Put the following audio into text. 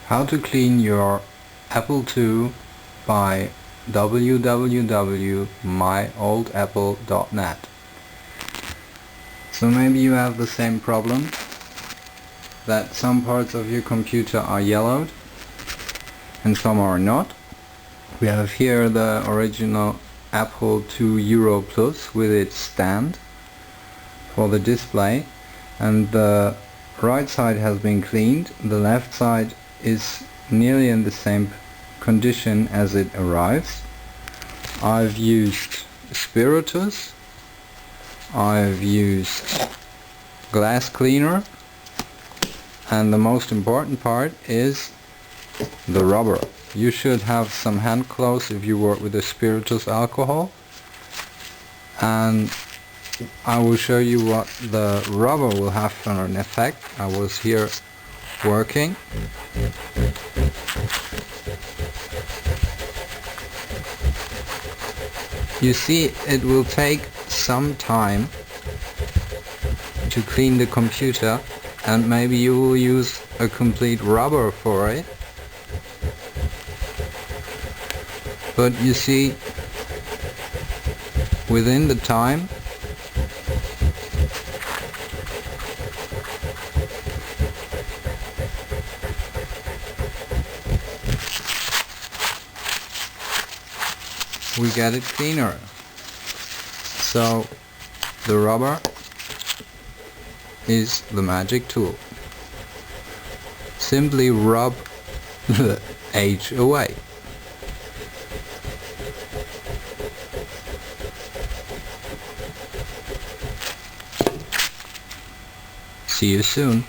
How to clean your Apple II by www.myOldApple.net. So maybe you have the same problem, that some parts of your computer are yellowed and some are not. We have here the original Apple II Euro Plus with its stand for the display, and the right side has been cleaned. The left side is nearly in the same condition as it arrives. I've used spiritus, I've used glass cleaner, and the most important part is the rubber. You should have some hand gloves if you work with the spiritus alcohol, and I will show you what the rubber will have for an effect. I was here working. You see, it will take some time to clean the computer, and maybe you will use a complete rubber for it. But you see, within the time, we get it cleaner. So the rubber is the magic tool. Simply rub the age away. See you soon.